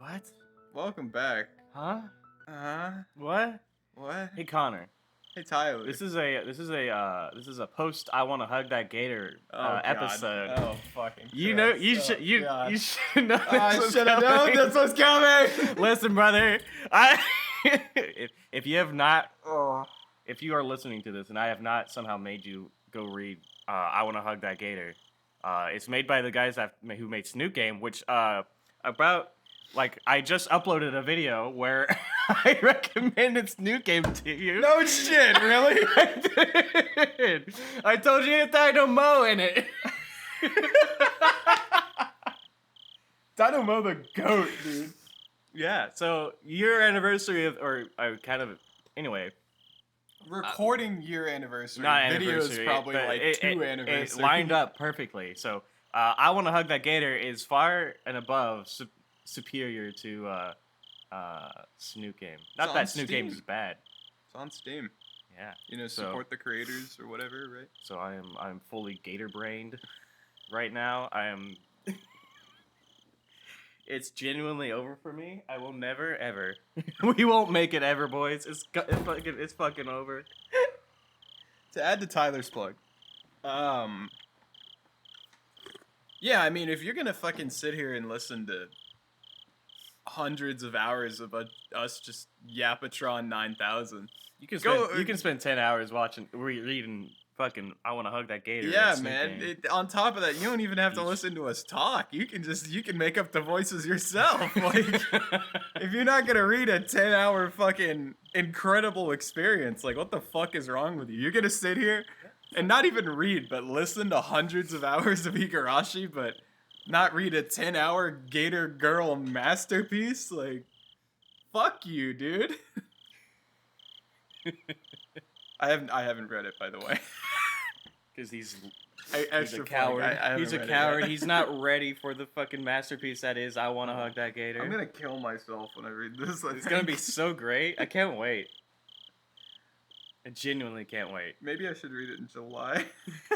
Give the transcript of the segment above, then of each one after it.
What? Welcome back. Huh? What? What? Hey Connor. Hey Tyler. This is a post I want to hug that gator God. episode. Oh fucking. You know Christ. you Oh, should you God. you should know. I should have known this was coming. Listen, brother. If you have not, if you are listening to this and I have not somehow made you go read, I want to hug that gator. It's made by the guys who made Snoot Game, which about. Like, I just uploaded a video where I recommended Snoot Game to you. No shit, really? I did. I told you to Dynamo in it. Dynamo the goat, dude. Yeah, so year anniversary of, anyway. Recording year anniversary. Not Video's anniversary. probably two anniversaries. It lined up perfectly. So, I Want to Hug That Gator is far and above superior to Snoot Game. Not that Snoot Game is bad. It's on Steam. Yeah. You know, support the creators or whatever, right? So I'm fully gator brained right now. I am. It's genuinely over for me. I will never ever. We won't make it ever, boys. It's fucking over. To add to Tyler's plug, yeah, I mean, if you're gonna fucking sit here and listen to hundreds of hours of us just Yapatron 9000. You can spend 10 hours reading fucking I Want to Hug That Gator. Yeah, man. On top of that, you don't even have to listen to us talk. You can make up the voices yourself. Like, if you're not gonna read a 10-hour fucking incredible experience, like, what the fuck is wrong with you? You're gonna sit here and not even read, but listen to hundreds of hours of Higurashi, but not read a 10-hour Gator Girl masterpiece? Like, fuck you, dude. I haven't read it, by the way. Because he's a coward. He's a coward. He's not ready for the fucking masterpiece that is I Want to Hug That Gator. I'm gonna kill myself when I read this. It's gonna be so great. I can't wait. I genuinely can't wait. Maybe I should read it in July.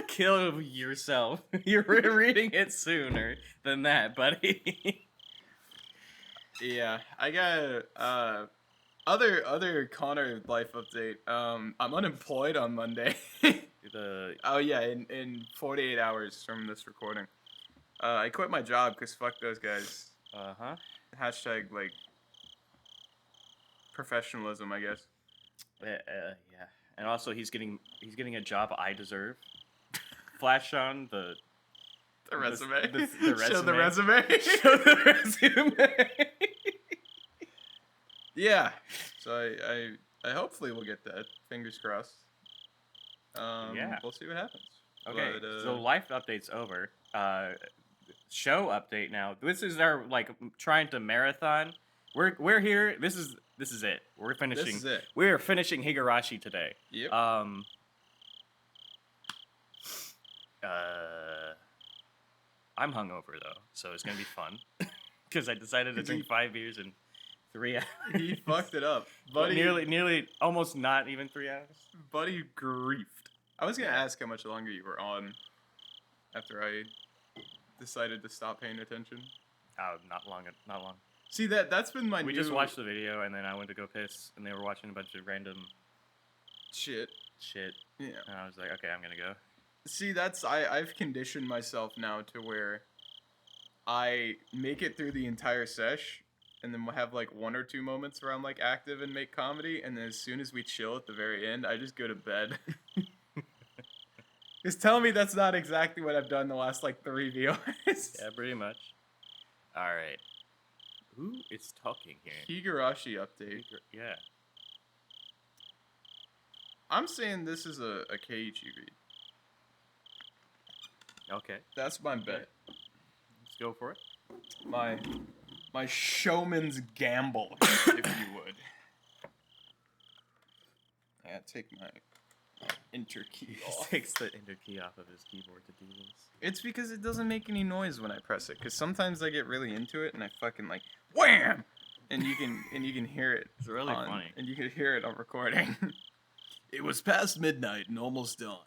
Kill yourself. You're reading it sooner than that, buddy. Yeah, I got other Connor life update. I'm unemployed on Monday. Oh yeah, in 48 hours from this recording. I quit my job because fuck those guys. Hashtag like professionalism, I guess. Yeah. And also, he's getting a job I deserve. Flash on the resume. The resume. Show the resume. Show the resume. Yeah. So I hopefully will get that. Fingers crossed. Yeah. We'll see what happens. Okay. But, so life update's over. Show update now. This is our trying to marathon. We're here. This is it. We're finishing. This is it. We're finishing Higurashi today. Yep. I'm hungover though, so it's gonna be fun. Because I decided to drink 5 beers in 3 hours. He fucked it up, buddy. Nearly, almost not even 3 hours. Buddy griefed. I was gonna ask how much longer you were on after I decided to stop paying attention. Oh, not long. See, that's been my We just watched the video, and then I went to go piss, and they were watching a bunch of random shit. Yeah. And I was like, okay, I'm gonna go. See, I've conditioned myself now to where I make it through the entire sesh, and then we'll have like 1 or 2 moments where I'm like active and make comedy, and then as soon as we chill at the very end, I just go to bed. Just tell me that's not exactly what I've done the last like 3 viewers. Yeah, pretty much. All right. Who is talking here? Higurashi update. Yeah. I'm saying this is a Keiichi read. Okay. That's my bet. Let's go for it. My showman's gamble, if you would. Yeah, take my enter key off. He takes the enter key off of his keyboard to do this. It's because it doesn't make any noise when I press it. Because sometimes I get really into it and I fucking like wham, and you can hear it. It's really funny. And you can hear it on recording. It was past midnight and almost dawn,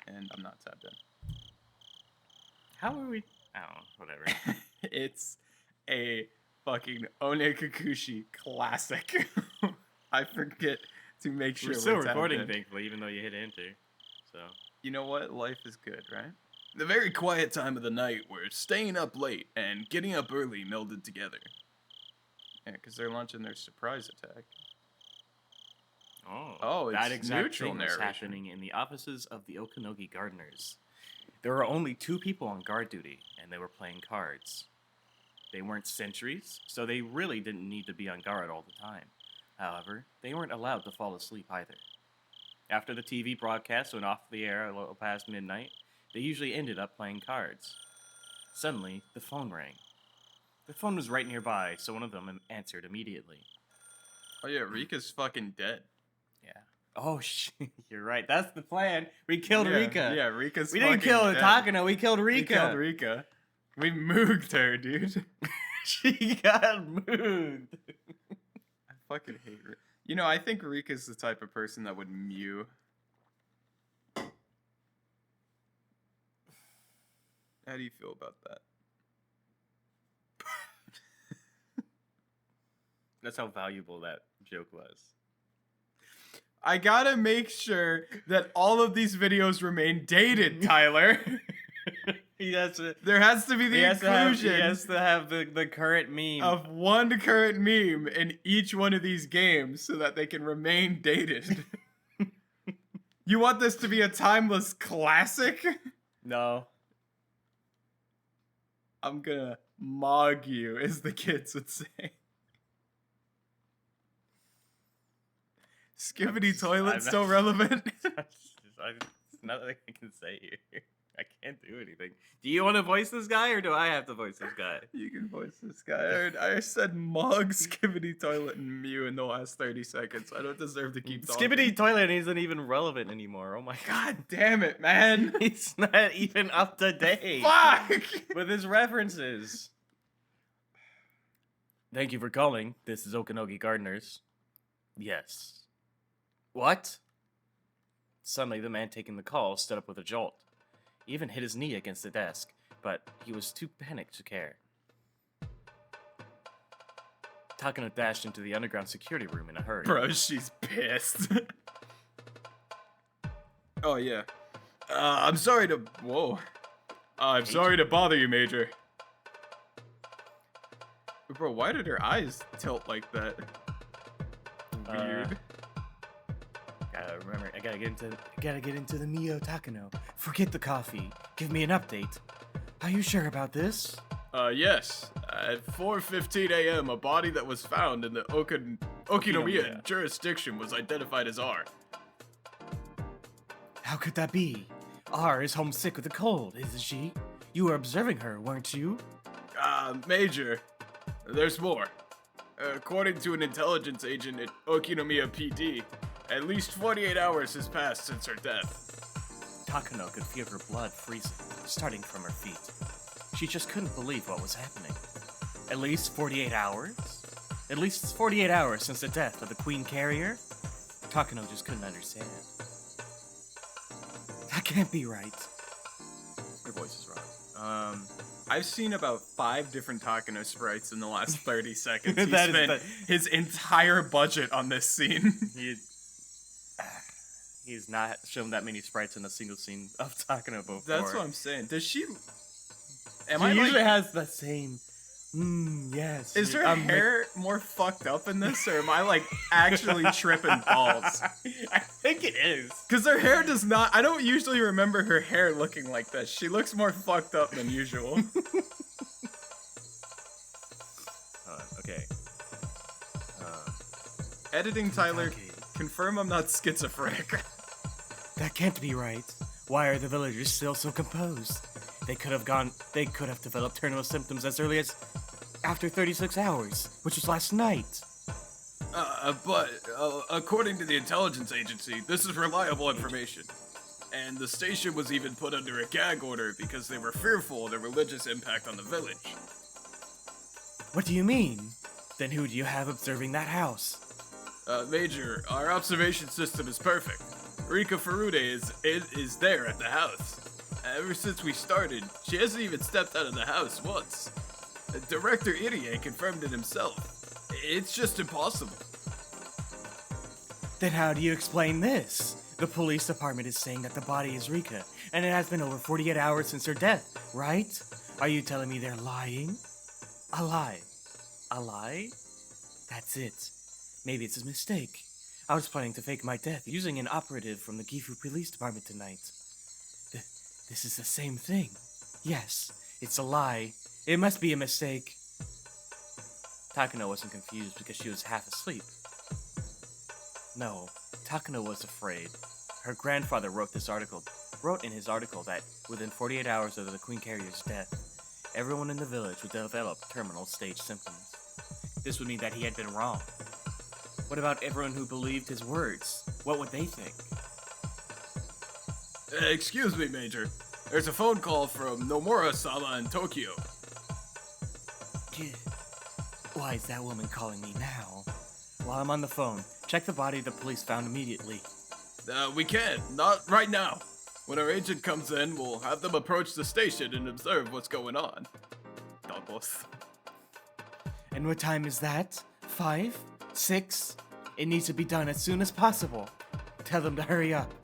and I'm not tapped in. How are we? I don't know. Whatever. It's a fucking Onekakushi classic. I forget to make sure We're still we're recording, tapped in. thankfully, even though you hit enter. So You know what? Life is good, right? The very quiet time of the night where staying up late and getting up early melded together. Yeah, because they're launching their surprise attack. Oh, that it's exact neutral thing was narration. happening in the offices of the Okanogi Gardeners. There were only 2 people on guard duty, and they were playing cards. They weren't sentries, so they really didn't need to be on guard all the time. However, they weren't allowed to fall asleep either. After the TV broadcast went off the air a little past midnight, they usually ended up playing cards. Suddenly, the phone rang. The phone was right nearby, so one of them answered immediately. Oh yeah, Rika's fucking dead. Yeah. Oh, shit. You're right. That's the plan. We killed Yeah, Rika. Yeah, Rika's We didn't fucking kill dead. Takano. We killed Rika. We killed Rika. We mooged her, dude. She got moved. I fucking hate Rika. You know, I think Rika's the type of person that would mew. How do you feel about that? That's how valuable that joke was. I gotta make sure that all of these videos remain dated, Tyler. He has to. There has to be the inclusion He has to have the current meme. of one current meme in each one of these games so that they can remain dated. You want this to be a timeless classic? No. I'm gonna mog you, as the kids would say. Skibbity toilet still relevant? There's nothing I can say here. I can't do anything. Do you want to voice this guy, or do I have to voice this guy? You can voice this guy. I said mug, skibbity toilet, and mew in the last 30 seconds. I don't deserve to keep talking. Skibbity toilet isn't even relevant anymore. Oh my god. God damn it, man. He's not even up to date. Fuck! With his references. Thank you for calling. This is Okanogi Gardeners. Yes. What? Suddenly, the man taking the call stood up with a jolt. He even hit his knee against the desk, but he was too panicked to care. Takano dashed into the underground security room in a hurry. Bro, she's pissed. Oh, yeah. I'm sorry to... Whoa. I'm sorry to bother you, Major. Bro, why did her eyes tilt like that? Weird. Gotta remember, I gotta get into the Mio Takano. Forget the coffee. Give me an update. Are you sure about this? Yes. At 4:15 a.m., a body that was found in the Okinomiya Okinomiya. jurisdiction was identified as R. How could that be? R is homesick with a cold, isn't she? You were observing her, weren't you? Major, there's more. According to an intelligence agent at Okinomiya PD, at least 48 hours has passed since her death. Takano could feel her blood freezing, starting from her feet. She just couldn't believe what was happening. At least 48 hours? At least it's 48 hours since the death of the Queen Carrier? Takano just couldn't understand. That can't be right. Your voice is wrong. I've seen about 5 different Takano sprites in the last 30 seconds. He That is spent his entire budget on this scene. He's not shown that many sprites in a single scene of Takano before. That's what I'm saying. Does she... Am She I usually like... has the same... yes. Is her hair more fucked up in this, or am I, like, actually tripping balls? I think it is. Because her hair does not... I don't usually remember her hair looking like this. She looks more fucked up than usual. Okay. Editing, Tyler. Confirm I'm not schizophrenic. That can't be right. Why are the villagers still so composed? They could have developed terminal symptoms as early as after 36 hours, which was last night. But according to the intelligence agency, this is reliable information. And the station was even put under a gag order because they were fearful of the religious impact on the village. What do you mean? Then who do you have observing that house? Major, our observation system is perfect. Rika Furude is there at the house. Ever since we started, she hasn't even stepped out of the house once. Director Irie confirmed it himself. It's just impossible. Then how do you explain this? The police department is saying that the body is Rika, and it has been over 48 hours since her death, right? Are you telling me they're lying? A lie. A lie? That's it. Maybe it's a mistake. I was planning to fake my death using an operative from the Gifu Police Department tonight. This is the same thing. Yes, it's a lie. It must be a mistake. Takano wasn't confused because she was half asleep. No, Takano was afraid. Her grandfather wrote in his article that within 48 hours of the Queen Carrier's death, everyone in the village would develop terminal stage symptoms. This would mean that he had been wrong. What about everyone who believed his words? What would they think? Excuse me, Major. There's a phone call from Nomura-sama in Tokyo. Why is that woman calling me now? While I'm on the phone, check the body the police found immediately. We can't. Not right now. When our agent comes in, we'll have them approach the station and observe what's going on. Douglas. And what time is that? 5? 6? It needs to be done as soon as possible. Tell them to hurry up.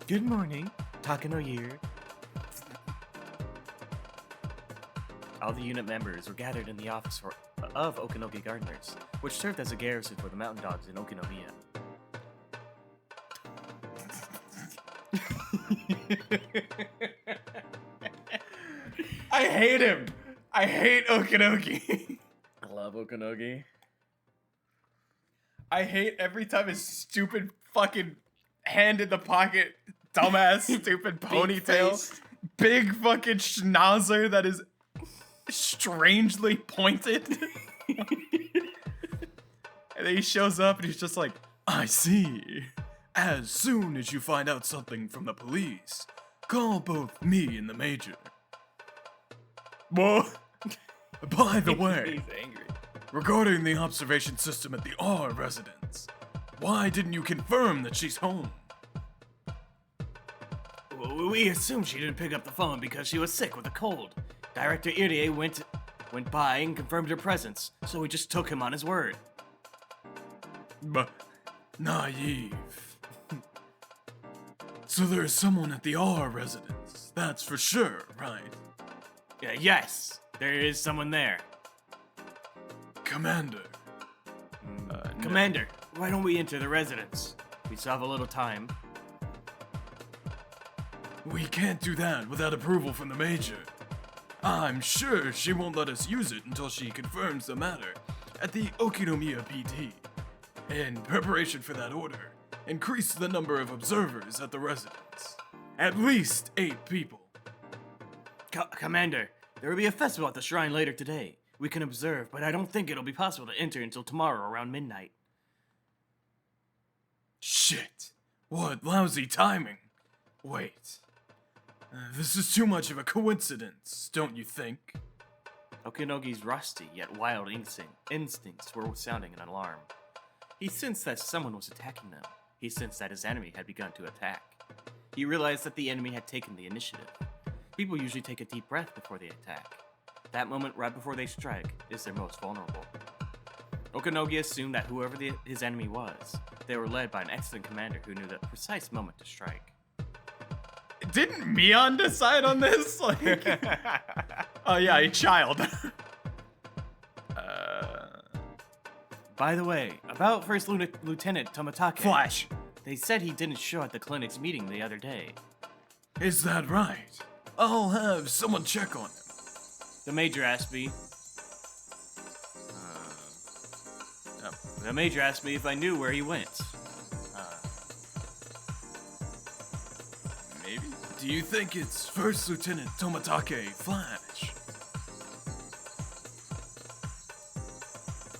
Good morning, Takano here. All the unit members were gathered in the office of Okinogi Gardeners, which served as a garrison for the mountain dogs in Okinomiya. I hate him. I hate Okinogi. I love Okinogi. I hate every time his stupid fucking hand in the pocket, dumbass, stupid ponytail, big fucking schnauzer that is strangely pointed. And then he shows up and he's just like, I see. As soon as you find out something from the police, call both me and the Major. Whoa. By the way, He's angry. regarding the observation system at the R residence, why didn't you confirm that she's home? Well, we assumed she didn't pick up the phone because she was sick with a cold. Director Irie went by and confirmed her presence, so we just took him on his word. Naive. So there's someone at the R residence, that's for sure, right? Yes, there is someone there. Commander. Commander, why don't we enter the residence? We still have a little time. We can't do that without approval from the Major. I'm sure she won't let us use it until she confirms the matter at the Okinomiya PT. In preparation for that order, increase the number of observers at the residence. At least 8 people. Commander, there will be a festival at the shrine later today. We can observe, but I don't think it'll be possible to enter until tomorrow around midnight. Shit. What lousy timing. Wait. This is too much of a coincidence, don't you think? Okinogi's rusty yet wild instincts were sounding an alarm. He sensed that someone was attacking them. He sensed that his enemy had begun to attack. He realized that the enemy had taken the initiative. People usually take a deep breath before they attack. That moment right before they strike is their most vulnerable. Okinogi assumed that whoever his enemy was, they were led by an excellent commander who knew the precise moment to strike. Didn't Mion decide on this? Oh yeah, a child. By the way, about First Lieutenant Tomatake. Flash. They said he didn't show at the clinic's meeting the other day. Is that right? I'll have someone check on him. The Major asked me... The Major asked me if I knew where he went. Maybe? Do you think it's First Lieutenant Tomatake Flash?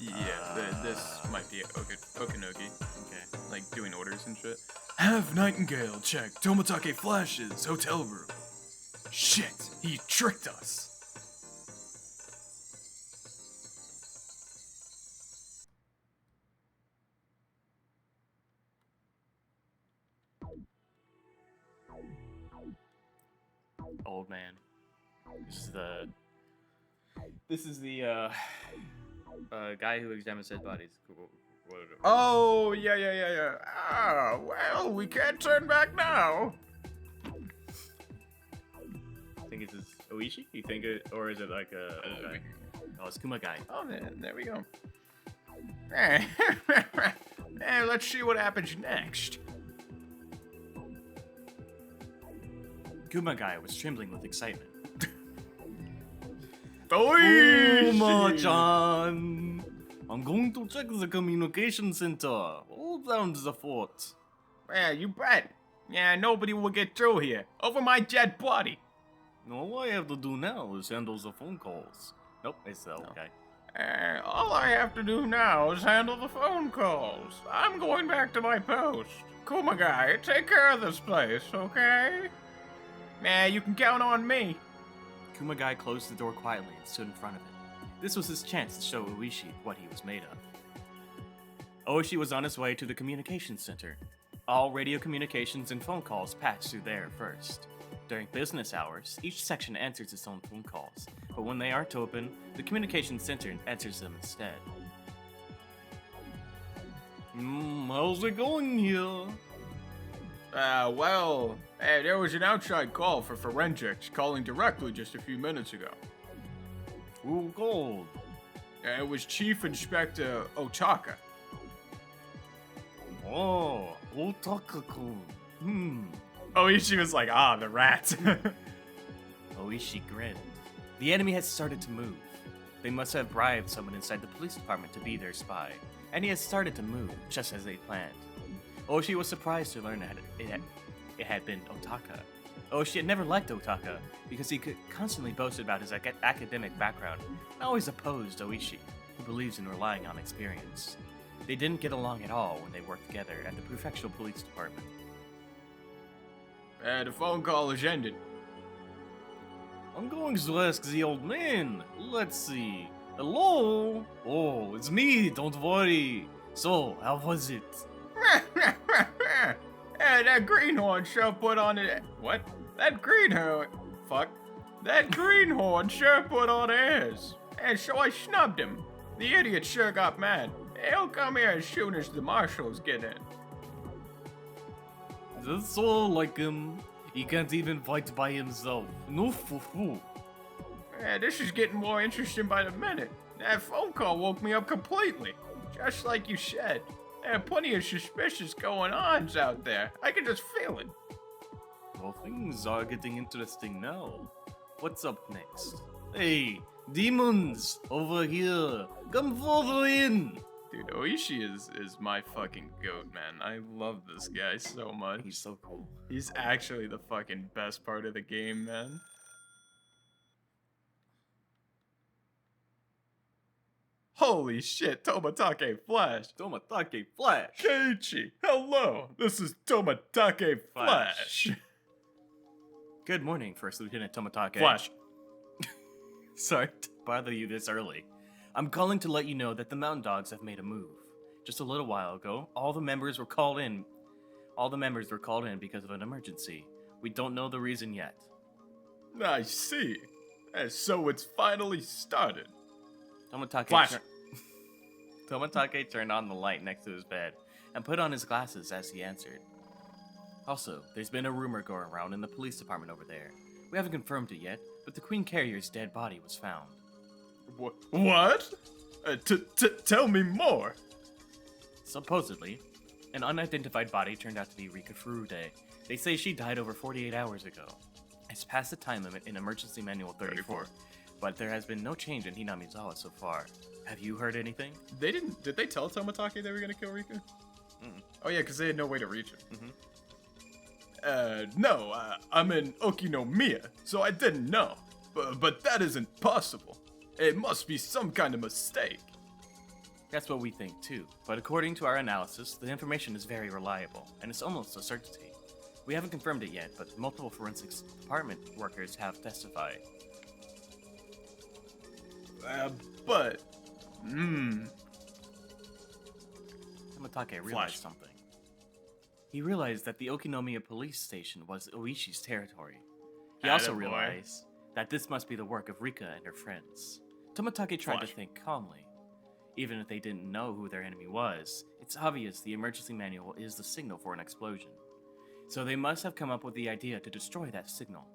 Yeah, this might be Okinogi. Okay. Like, doing orders and shit. Have Nightingale check Tomatake Flash's hotel room. Shit, he tricked us. Old man. This is the guy who examines dead bodies. Oh, yeah. Ah, well, we can't turn back now. I think it's Oishi? You think it, or is it like a guy? Oh, it's Kumagai. Oh, man, there we go. Let's see what happens next. Kumagai was trembling with excitement. Kuma-chan! I'm going to check the communication center. Hold down the fort. Yeah, you bet. Yeah, nobody will get through here. Over my dead body. All I have to do now is handle the phone calls. Nope, it's the old guy. All I have to do now is handle the phone calls. I'm going back to my post. Kumagai, take care of this place, okay? Yeah, you can count on me. Kumagai closed the door quietly and stood in front of it. This was his chance to show Oishi what he was made of. Oishi was on his way to the communications center. All radio communications and phone calls passed through there first. During business hours, each section answers its own phone calls, but when they aren't open, the communications center answers them instead. How's it going here? Well, there was an outside call for forensics calling directly just a few minutes ago. Who called? It was Chief Inspector Otaka. Oh, Otaka-kun. Oishi was like, the rat. Oishi grinned. The enemy had started to move. They must have bribed someone inside the police department to be their spy, and he had started to move, just as they planned. Oishi was surprised to learn that it had been Otaka. Oishi had never liked Otaka, because he could constantly boast about his academic background, and always opposed Oishi, who believes in relying on experience. They didn't get along at all when they worked together at the prefectural police department. The phone call is ended. I'm going to ask the old man. Let's see. Hello? Oh, it's me, don't worry. So, how was it? That greenhorn sure put on it. What? That greenhorn. Fuck. That greenhorn sure put on airs. And so I snubbed him. The idiot sure got mad. He'll come here as soon as the marshals get in. That's so like him. He can't even fight by himself. No foo-foo. This is getting more interesting by the minute. That phone call woke me up completely. Just like you said. There are plenty of suspicious going-ons out there. I can just feel it. Well, things are getting interesting now. What's up next? Hey, demons! Over here! Come further in! Dude, Oishi is my fucking goat, man. I love this guy so much. He's so cool. He's actually the fucking best part of the game, man. Holy shit, Tomatake Flash! Tomatake Flash! Keiichi, hello! This is Tomatake Flash! Good morning, First Lieutenant Tomatake. Flash! Sorry to bother you this early. I'm calling to let you know that the Mountain Dogs have made a move. Just a little while ago, all the members were called in because of an emergency. We don't know the reason yet. I see. So it's finally started. Tomatake Flash! Tomatake turned on the light next to his bed and put on his glasses as he answered. Also, there's been a rumor going around in the police department over there. We haven't confirmed it yet, but the Queen Carrier's dead body was found. What? Tell me more. Supposedly, an unidentified body turned out to be Rika Furude. They say she died over 48 hours ago. It's past the time limit in Emergency Manual 34, but there has been no change in Hinamizawa so far. Have you heard anything? Did they tell Tomatake they were gonna kill Rika? Oh yeah, because they had no way to reach him. No, I'm in Okinomiya, so I didn't know. But that isn't possible. It must be some kind of mistake. That's what we think too, but according to our analysis, the information is very reliable, and it's almost a certainty. We haven't confirmed it yet, but multiple forensics department workers have testified. Tomatake realized something. He realized that the Okinomiya police station was Oishi's territory. He also realized that this must be the work of Rika and her friends. Tomitake tried to think calmly. Even if they didn't know who their enemy was, it's obvious the emergency manual is the signal for an explosion. So they must have come up with the idea to destroy that signal.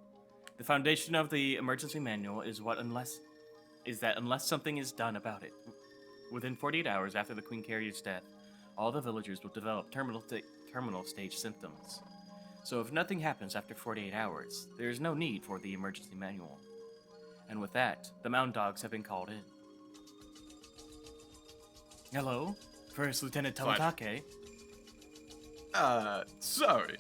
The foundation of the emergency manual is that unless something is done about it, within 48 hours after the Queen Carrier's death, all the villagers will develop terminal stage symptoms. So if nothing happens after 48 hours, there is no need for the emergency manual. And with that, the Mountain Dogs have been called in. Hello? First Lieutenant Tomitake. Sorry.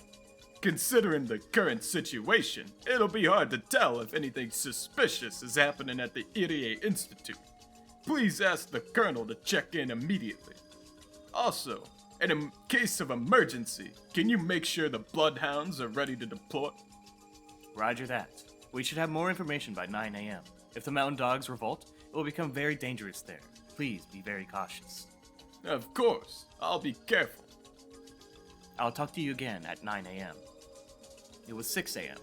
Considering the current situation, it'll be hard to tell if anything suspicious is happening at the Irie Institute. Please ask the Colonel to check in immediately. Also, in a case of emergency, can you make sure the Bloodhounds are ready to deploy? Roger that. We should have more information by 9 a.m. If the Mountain Dogs revolt, it will become very dangerous there. Please be very cautious. Of course, I'll be careful. I'll talk to you again at 9 a.m. It was 6 a.m.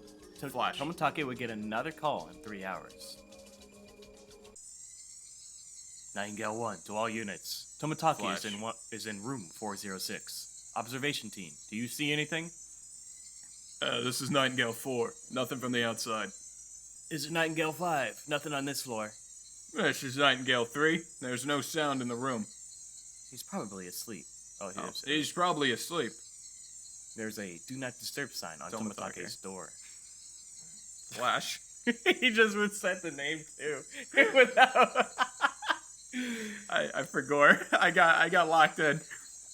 Flash. Tomitake would get another call in 3 hours. Nightingale 1, to all units. Tomitake is in room 406. Observation team, do you see anything? This is Nightingale 4. Nothing from the outside. Is it Nightingale 5? Nothing on this floor. This is Nightingale 3. There's no sound in the room. He's probably asleep. He's probably asleep. There's a do not disturb sign on Tomitake's door. Flash. He just would set the name too. Without I forgot. I got locked in.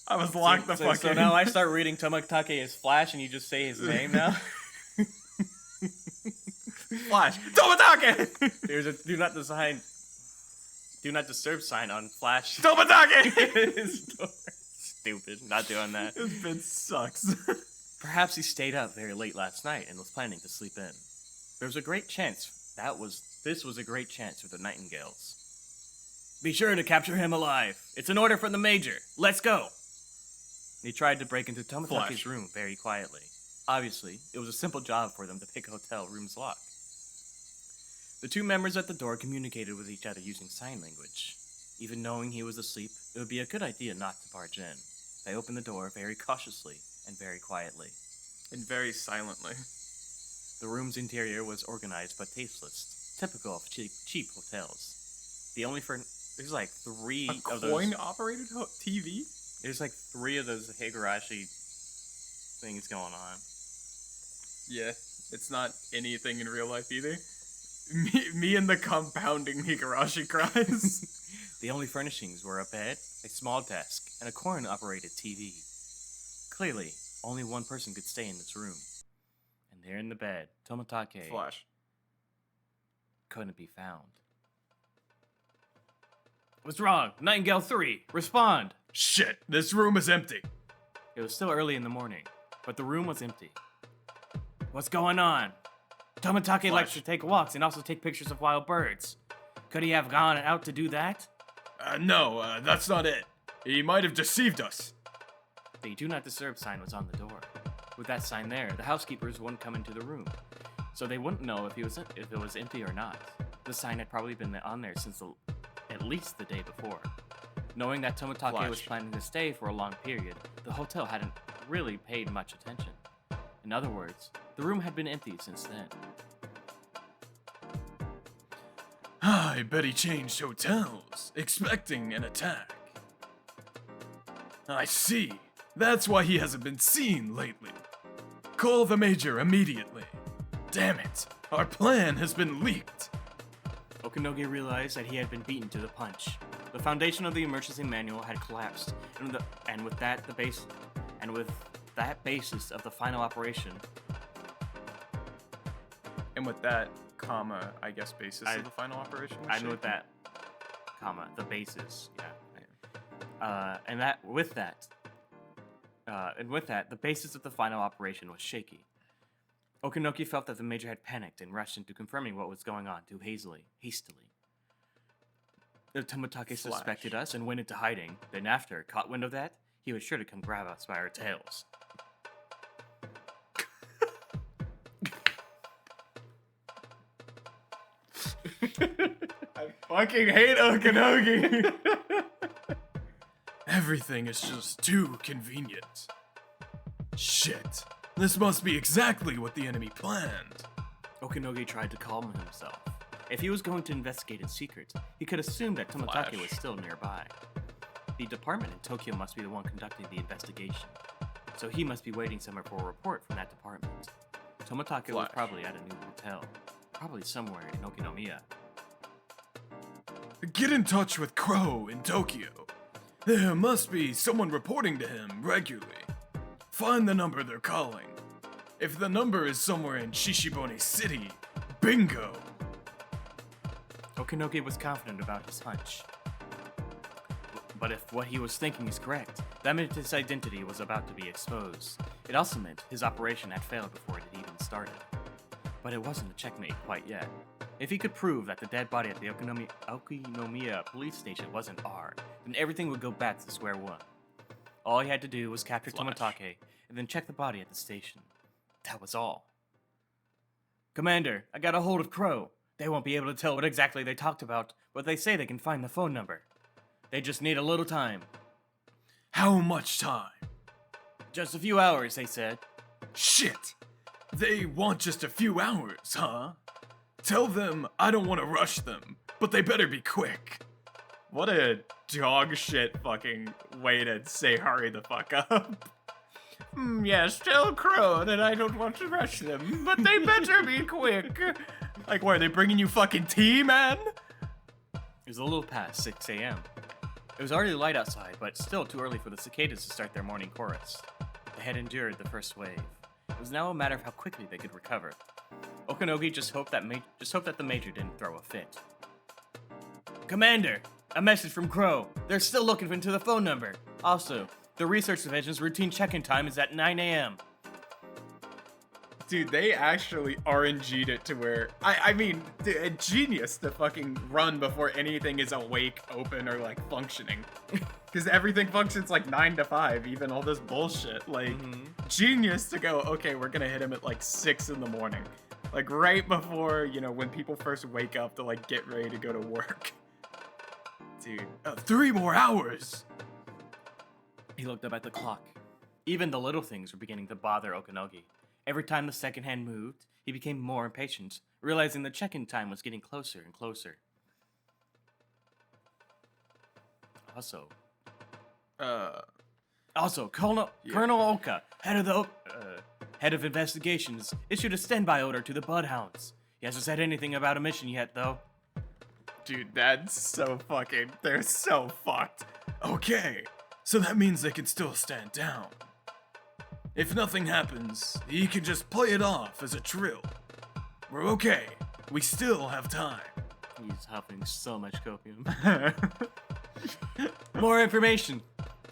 I was locked the fuck in. So now I start reading Tomitake as Flash and you just say his name now? Flash. Tomitake! There's a do not disturb sign on Flash. Tomitake! His door. Stupid. Not doing that. This bitch sucks. Perhaps he stayed up very late last night and was planning to sleep in. There's a great chance this was a great chance for the Nightingales. Be sure to capture him alive. It's an order from the Major. Let's go. He tried to break into Tomitake's room very quietly. Obviously, it was a simple job for them to pick a hotel room's lock. The two members at the door communicated with each other using sign language. Even knowing he was asleep, it would be a good idea not to barge in. They opened the door very cautiously and very quietly. And very silently. The room's interior was organized but tasteless, typical of cheap hotels. There's like three of those... coin-operated TV? There's like 3 of those Higurashi things going on. Yeah, it's not anything in real life either. Me and the compounding Higurashi cries. The only furnishings were a bed, a small desk, and a coin-operated TV. Clearly, only one person could stay in this room. And there in the bed, Tomitake Flash. couldn't be found. What's wrong? Nightingale 3, respond! Shit, this room is empty. It was still early in the morning, but the room was empty. What's going on? Tomitake likes to take walks and also take pictures of wild birds. Could he have gone out to do that? No, that's not it. He might have deceived us. The do not disturb sign was on the door. With that sign there, the housekeepers wouldn't come into the room, so they wouldn't know if it was empty or not. The sign had probably been on there since at least the day before. Knowing that Tomitake was planning to stay for a long period, the hotel hadn't really paid much attention. In other words, the room had been empty since then. I bet he changed hotels, expecting an attack. I see. That's why he hasn't been seen lately. Call the Major immediately. Damn it, our plan has been leaked. Okanogi realized that he had been beaten to the punch. The foundation of the emergency manual had collapsed, and with that basis of the final operation. And with that, comma, I guess basis of the final operation. And with that, comma, the basis, yeah. And with that, the basis of the final operation was shaky. Okanoki felt that the Major had panicked and rushed into confirming what was going on too hastily. If Tomitake suspected us and went into hiding, then after caught wind of that, he was sure to come grab us by our tails. Fucking hate Okanogi. Everything is just too convenient. Shit. This must be exactly what the enemy planned. Okanogi tried to calm himself. If he was going to investigate in secret, he could assume that Toмотake was still nearby. The department in Tokyo must be the one conducting the investigation, so he must be waiting somewhere for a report from that department. Toмотake was probably at a new hotel, probably somewhere in Okinomiya. Get in touch with Crow in Tokyo. There must be someone reporting to him regularly. Find the number they're calling. If the number is somewhere in Shishibone City, bingo! Okanogi was confident about his hunch. But if what he was thinking is correct, that meant his identity was about to be exposed. It also meant his operation had failed before it had even started. But it wasn't a checkmate quite yet. If he could prove that the dead body at the Okinomiya police station wasn't R, then everything would go back to square one. All he had to do was capture Toмотake and then check the body at the station. That was all. Commander, I got a hold of Crow. They won't be able to tell what exactly they talked about, but they say they can find the phone number. They just need a little time. How much time? Just a few hours, they said. Shit! They want just a few hours, huh? Tell them I don't want to rush them, but they better be quick. What a dog shit fucking way to say hurry the fuck up. Yes, tell Crow that I don't want to rush them, but they better be quick. Like, what, are they bringing you fucking tea, man? It was a little past 6 a.m. It was already light outside, but still too early for the cicadas to start their morning chorus. They had endured the first wave. It was now a matter of how quickly they could recover. Okanogi just hoped that the major didn't throw a fit. Commander, a message from Crow. They're still looking into the phone number. Also, the research division's routine check-in time is at 9 a.m. Dude, they actually RNG'd it to where, I mean, a genius to fucking run before anything is awake, open, or like functioning. Because everything functions like 9 to 5, even all this bullshit. Like, genius to go, okay, we're gonna hit him at like 6 in the morning. Like right before, you know, when people first wake up to like get ready to go to work. Dude, 3 more hours! He looked up at the clock. Even the little things were beginning to bother Okanogi. Every time the second hand moved, he became more impatient, realizing the check-in time was getting closer and closer. Also, Colonel Oka, head of investigations, issued a standby order to the Bloodhounds. He hasn't said anything about a mission yet, though. Dude, that's so fucking... They're so fucked. Okay, so that means they can still stand down. If nothing happens, he can just play it off as a drill. We're okay. We still have time. He's huffing so much copium. More information.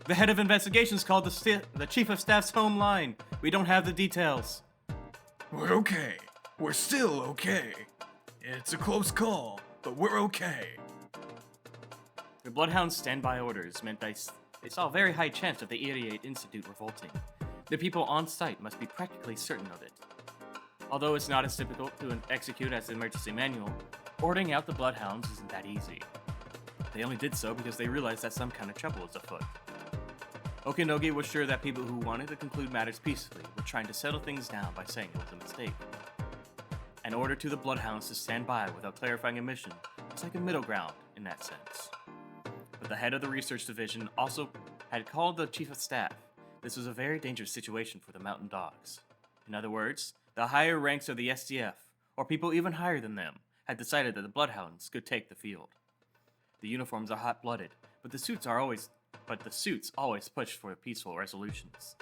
The head of investigations called the chief of staff's home line. We don't have the details. We're okay. We're still okay. It's a close call, but we're okay. The Bloodhound's standby orders meant they saw a very high chance of the 88 Institute revolting. The people on site must be practically certain of it. Although it's not as difficult to execute as the emergency manual, ordering out the Bloodhounds isn't that easy. They only did so because they realized that some kind of trouble was afoot. Okanogi was sure that people who wanted to conclude matters peacefully were trying to settle things down by saying it was a mistake. An order to the Bloodhounds to stand by without clarifying a mission was like a middle ground in that sense. But the head of the research division also had called the chief of staff. This was a very dangerous situation for the Mountain Dogs. In other words, the higher ranks of the SDF, or people even higher than them, had decided that the Bloodhounds could take the field. The uniforms are hot-blooded, but the suits always push for peaceful resolutions.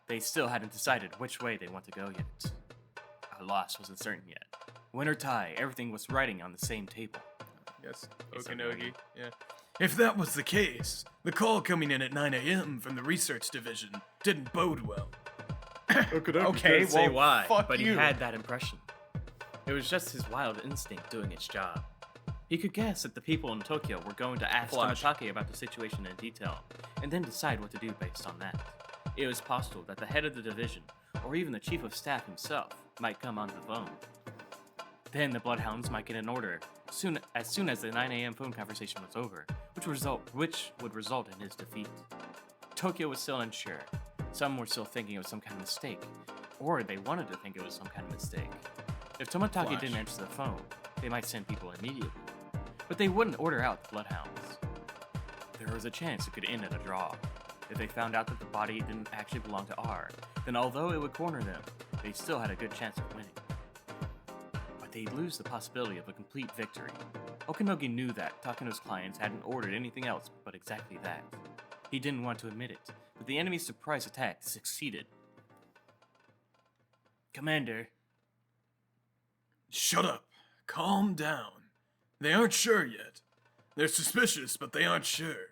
They still hadn't decided which way they want to go yet. Our loss wasn't certain yet. Win or tie, everything was writing on the same table. Yes, Okanogi, yeah. If that was the case, the call coming in at 9 a.m. from the research division didn't bode well. Okay, well, say why, fuck but you. He had that impression. It was just his wild instinct doing its job. He could guess that the people in Tokyo were going to ask Toмотake about the situation in detail, and then decide what to do based on that. It was possible that the head of the division, or even the chief of staff himself, might come on the phone. Then the bloodhounds might get an order as soon as the 9 a.m. phone conversation was over, which would result in his defeat. Tokyo was still unsure. Some were still thinking it was some kind of mistake, or they wanted to think it was some kind of mistake. If Tomatake didn't answer the phone, they might send people immediately, but they wouldn't order out the bloodhounds. There was a chance it could end in a draw. If they found out that the body didn't actually belong to R, then although it would corner them, they still had a good chance of winning. But they'd lose the possibility of a complete victory. Okanogi knew that Takano's clients hadn't ordered anything else but exactly that. He didn't want to admit it, but the enemy's surprise attack succeeded. Commander. Shut up. Calm down. They aren't sure yet. They're suspicious, but they aren't sure.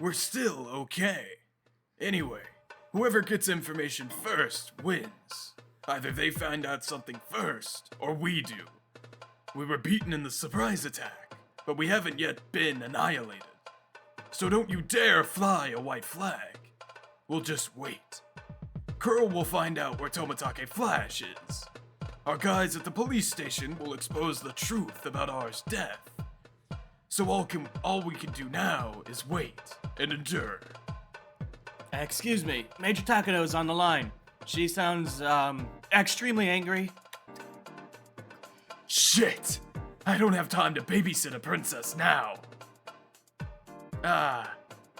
We're still okay. Anyway, whoever gets information first wins. Either they find out something first, or we do. We were beaten in the surprise attack, but we haven't yet been annihilated. So don't you dare fly a white flag. We'll just wait. Curl will find out where Tomatake Flash is. Our guys at the police station will expose the truth about R's death. So all we can do now is wait and endure. Excuse me, Major Takano's on the line. She sounds, extremely angry. Shit! I don't have time to babysit a princess now.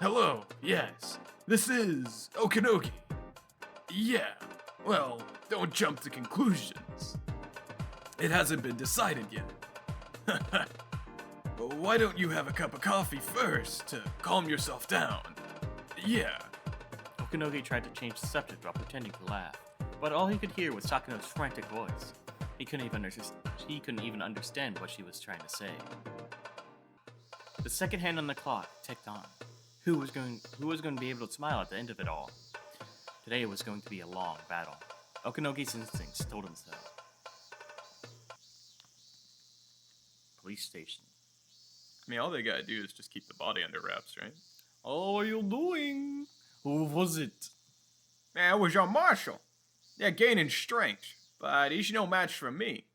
Hello, yes. This is Okanogi. Yeah, well, don't jump to conclusions. It hasn't been decided yet. Why don't you have a cup of coffee first to calm yourself down? Yeah. Okanogi tried to change the subject while pretending to laugh, but all he could hear was Takano's frantic voice. He couldn't even understand what she was trying to say. The second hand on the clock ticked on. Who was going to be able to smile at the end of it all? Today was going to be a long battle. Okanogi's instincts told him so. Police station. I mean, all they gotta do is just keep the body under wraps, right? How are you doing? Who was it? Man, it was your marshal. They're gaining strength, but he's no match for me.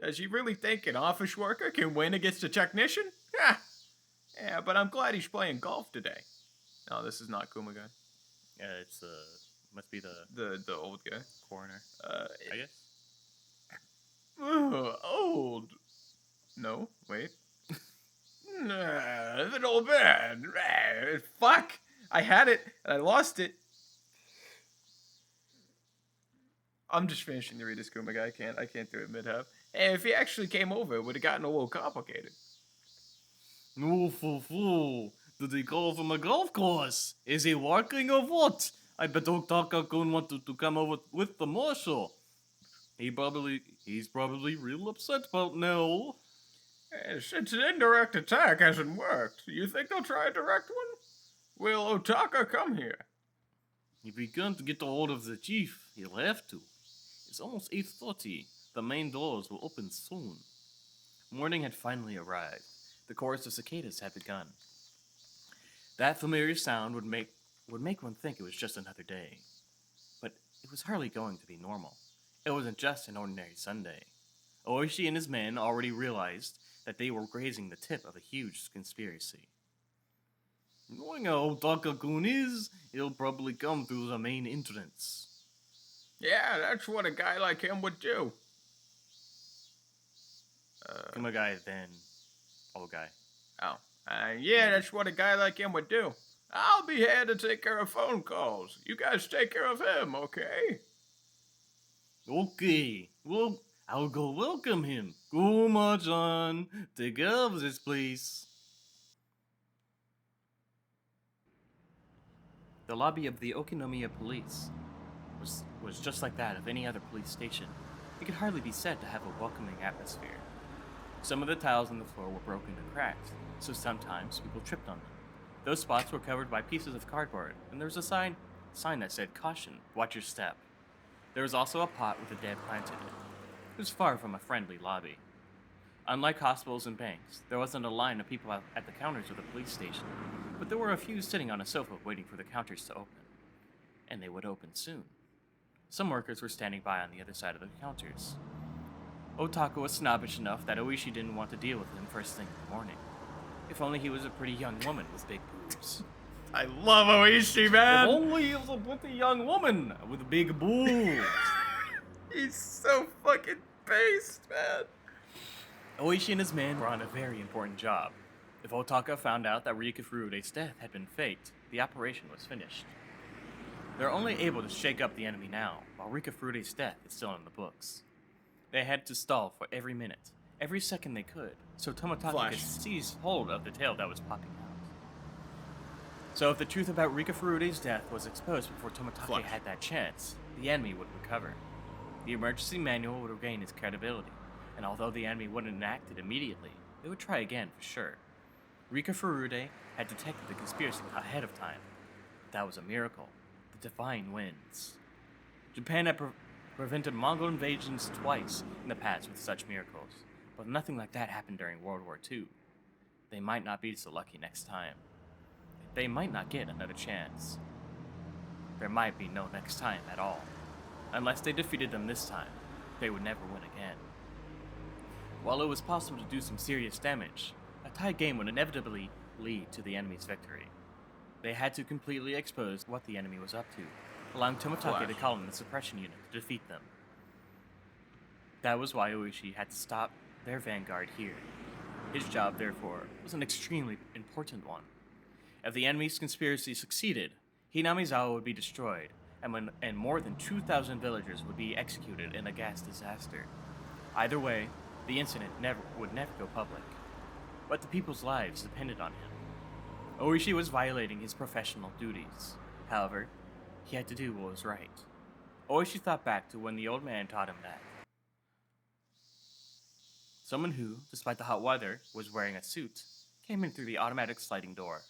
Does he really think an office worker can win against a technician? Ha! Yeah, but I'm glad he's playing golf today. No, this is not Kumagai. Yeah, it's must be The old guy. coroner. I guess. Old. No, wait. Nah, an old man. Fuck! I had it and I lost it. I'm just finishing to read this Kumagai. I can't do it mid-half. And if he actually came over, it would have gotten a little complicated. No, fool. Did he call from a golf course? Is he working or what? I bet Otaka-kun wanted to come over with the marshal. He's probably real upset about now. Since an indirect attack hasn't worked, you think they'll try a direct one? Will Otaka come here? If he can't get a hold of the chief, he'll have to. It's almost 8:30. The main doors will open soon. Morning had finally arrived. The chorus of cicadas had begun. That familiar sound would make one think it was just another day. But it was hardly going to be normal. It wasn't just an ordinary Sunday. Oishi and his men already realized that they were grazing the tip of a huge conspiracy. Knowing how Otaka-kun is, he'll probably come through the main entrance. Yeah, that's what a guy like him would do. Kumagai then. Old guy. Oh. Yeah, that's what a guy like him would do. I'll be here to take care of phone calls. You guys take care of him, okay? Okay. Well, I'll go welcome him. Kuma-chan, take care of this place. The lobby of the Okinomiya police was just like that of any other police station. It could hardly be said to have a welcoming atmosphere. Some of the tiles on the floor were broken and cracked, so sometimes people tripped on them. Those spots were covered by pieces of cardboard, and there was a sign that said, "Caution, watch your step." There was also a pot with a dead plant in it. It was far from a friendly lobby. Unlike hospitals and banks, there wasn't a line of people at the counters of the police station, but there were a few sitting on a sofa waiting for the counters to open. And they would open soon. Some workers were standing by on the other side of the counters. Otaka was snobbish enough that Oishi didn't want to deal with him first thing in the morning. If only he was a pretty young woman with big boobs. I love Oishi, If man. only he was a pretty young woman with big boobs. He's so fucking based, man. Oishi and his men were on a very important job. If Otaka found out that Rika Furude's death had been faked, the operation was finished. They're only able to shake up the enemy now, while Rika Furude's death is still in the books. They had to stall for every minute, every second they could, so Tomotaki Flash. could seize hold of the tail that was popping out. So if the truth about Rika Furude's death was exposed before Tomotaki Flash. had that chance, the enemy would recover. The emergency manual would regain its credibility, and although the enemy wouldn't enact it immediately, they would try again for sure. Rika Furude had detected the conspiracy ahead of time. That was a miracle. The divine wins. Japan had prevented Mongol invasions twice in the past with such miracles, but nothing like that happened during World War II. They might not be so lucky next time. They might not get another chance. There might be no next time at all. Unless they defeated them this time, they would never win again. While it was possible to do some serious damage, a tied game would inevitably lead to the enemy's victory. They had to completely expose what the enemy was up to, allowing Tomotaki Flash. to call in the suppression unit to defeat them. That was why Oishi had to stop their vanguard here. His job, therefore, was an extremely important one. If the enemy's conspiracy succeeded, Hinamizawa would be destroyed, and more than 2,000 villagers would be executed in a gas disaster. Either way, the incident would never go public. But the people's lives depended on him. Oishi was violating his professional duties. However, he had to do what was right. Oishi thought back to when the old man taught him that. Someone who, despite the hot weather, was wearing a suit, came in through the automatic sliding door.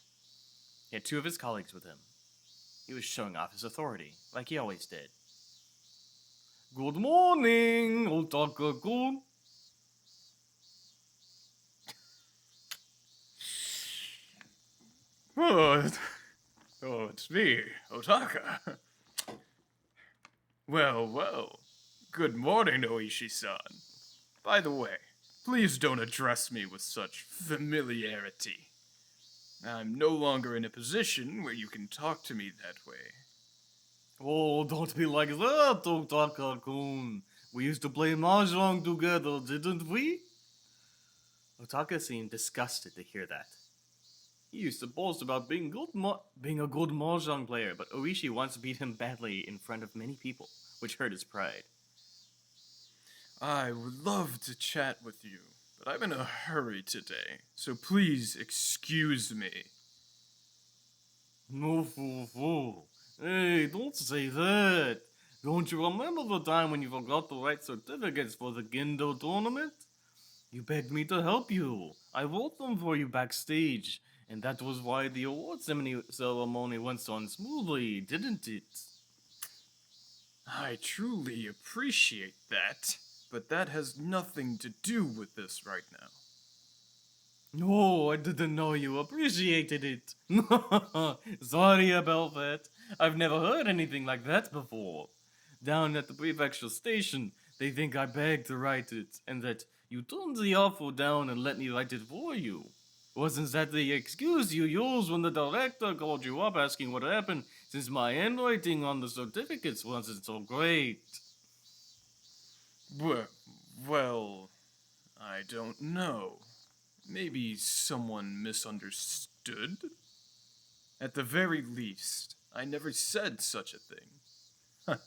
He had two of his colleagues with him. He was showing off his authority, like he always did. Good morning, Otaka-kun. Oh, it's me, Otaka. Well. Good morning, Oishi-san. By the way, please don't address me with such familiarity. I'm no longer in a position where you can talk to me that way. Oh, don't be like that, Otaka-kun. We used to play mahjong together, didn't we? Otaka seemed disgusted to hear that. He used to boast about being a good mahjong player, but Oishi once beat him badly in front of many people, which hurt his pride. I would love to chat with you, but I'm in a hurry today, so please excuse me. No, fool. Hey, don't say that. Don't you remember the time when you forgot the right certificates for the Gendo tournament? You begged me to help you. I wrote them for you backstage, and that was why the award ceremony went so smoothly, didn't it? I truly appreciate that, but that has nothing to do with this right now. No, I didn't know you appreciated it. Sorry about that. I've never heard anything like that before. Down at the prefecture station, they think I begged to write it, and that you turned the offer down and let me write it for you. Wasn't that the excuse you used when the director called you up asking what happened since my handwriting on the certificates wasn't so great? Well, I don't know. Maybe someone misunderstood? At the very least, I never said such a thing.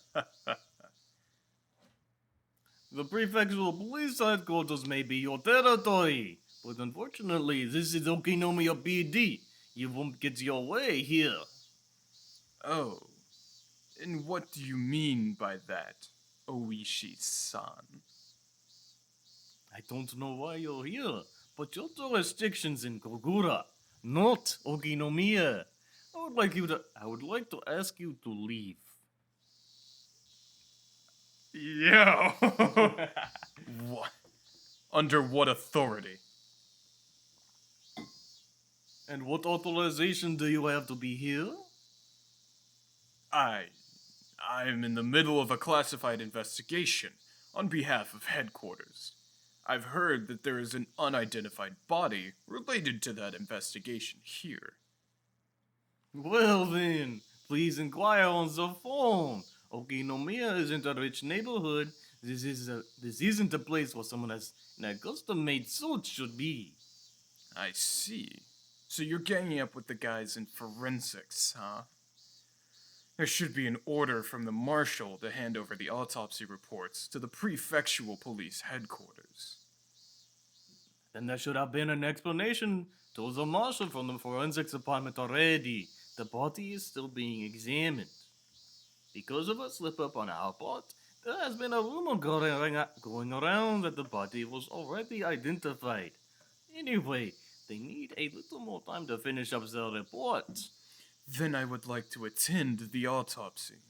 The prefectural police headquarters may be your territory, but unfortunately, this is Okinomiya PD. You won't get your way here. Oh, and what do you mean by that, Oishi-san? I don't know why you're here, but your jurisdiction's in Kogura, not Okinomiya. I would like to ask you to leave. Yo! What? Under what authority? And what authorization do you have to be here? I'm in the middle of a classified investigation. On behalf of headquarters, I've heard that there is an unidentified body related to that investigation here. Well then, please inquire on the phone. Okinomiya isn't a rich neighborhood. This isn't a place where someone has in a custom-made suit should be. I see. So you're ganging up with the guys in forensics, huh? There should be an order from the marshal to hand over the autopsy reports to the prefectural police headquarters. Then there should have been an explanation to the marshal from the forensics department already. The body is still being examined. Because of a slip-up on our part, there has been a rumor going around that the body was already identified. Anyway, they need a little more time to finish up their report. Then I would like to attend the autopsy.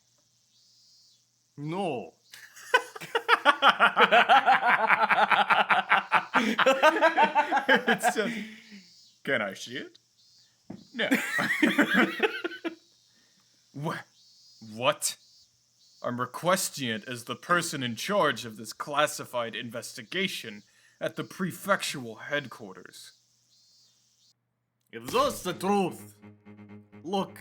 No. It's just, can I see it? No. What? I'm requesting it as the person in charge of this classified investigation at the prefectural headquarters. If that's the truth, look,